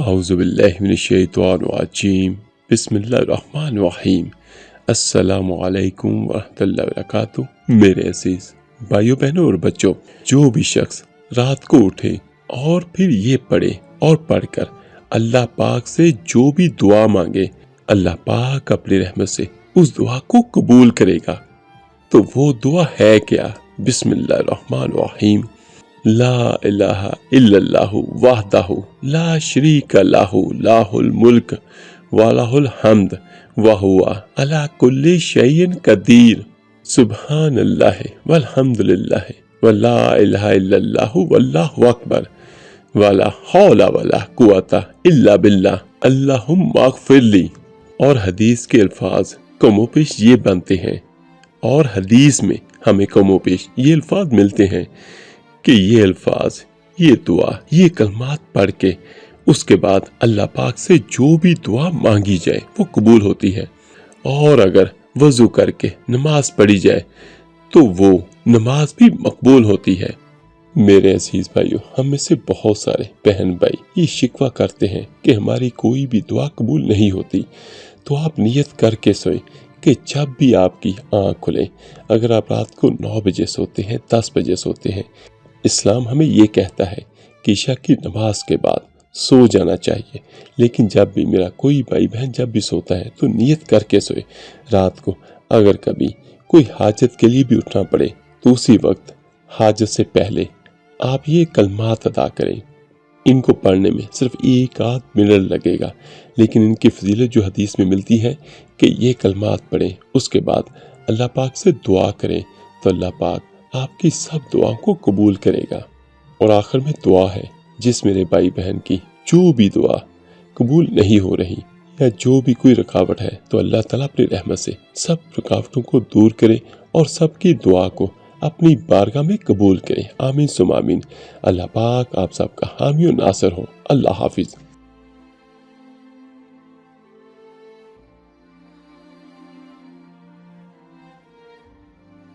اعوذ باللہ من الشیطان الرجیم بسم اللہ الرحمن الرحیم السلام علیکم ورحمۃ اللہ وبرکاتہ۔ میرے عزیز بھائیوں بہنوں اور بچوں، جو بھی شخص رات کو اٹھے اور پھر یہ پڑھے اور پڑھ کر اللہ پاک سے جو بھی دعا مانگے، اللہ پاک اپنی رحمت سے اس دعا کو قبول کرے گا۔ تو وہ دعا ہے کیا؟ بسم اللہ الرحمن الرحیم۔ لا الہ الا اللہ وحدہ لا شریک لہ لہ الملک ولہ الحمد وہو علی کل شیء قدیر۔ سبحان اللہ والحمد للہ ولا الہ الا اللہ واللہ اکبر ولا حول ولا قوۃ الا باللہ اللہم اغفر لی۔ اور حدیث کے الفاظ کم و بیش یہ بنتے ہیں، اور حدیث میں ہمیں کم و بیش یہ الفاظ ملتے ہیں کہ یہ الفاظ، یہ دعا، یہ کلمات پڑھ کے اس کے بعد اللہ پاک سے جو بھی دعا مانگی جائے وہ قبول ہوتی ہے۔ اور اگر وضو کر کے نماز پڑھی جائے تو وہ نماز بھی مقبول ہوتی ہے۔ میرے عزیز بھائیو، ہم میں سے بہت سارے بہن بھائی یہ شکوہ کرتے ہیں کہ ہماری کوئی بھی دعا قبول نہیں ہوتی، تو آپ نیت کر کے سوئیں کہ جب بھی آپ کی آنکھ کھلے، اگر آپ رات کو 9 بجے سوتے ہیں، 10 بجے سوتے ہیں، اسلام ہمیں یہ کہتا ہے کہ عشاء کی نماز کے بعد سو جانا چاہیے، لیکن جب بھی میرا کوئی بھائی بہن جب بھی سوتا ہے تو نیت کر کے سوئے۔ رات کو اگر کبھی کوئی حاجت کے لیے بھی اٹھنا پڑے تو اسی وقت حاجت سے پہلے آپ یہ کلمات ادا کریں۔ ان کو پڑھنے میں صرف 1 منٹ لگے گا، لیکن ان کی فضیلت جو حدیث میں ملتی ہے کہ یہ کلمات پڑھیں، اس کے بعد اللہ پاک سے دعا کریں تو اللہ پاک آپ کی سب دعاؤں کو قبول کرے گا۔ اور آخر میں دعا ہے، جس میرے بھائی بہن کی جو بھی دعا قبول نہیں ہو رہی یا جو بھی کوئی رکاوٹ ہے، تو اللہ تعالیٰ اپنی رحمت سے سب رکاوٹوں کو دور کرے اور سب کی دعا کو اپنی بارگاہ میں قبول کرے۔ آمین ثم آمین۔ اللہ پاک آپ سب کا حامی و ناصر ہو۔ اللہ حافظ۔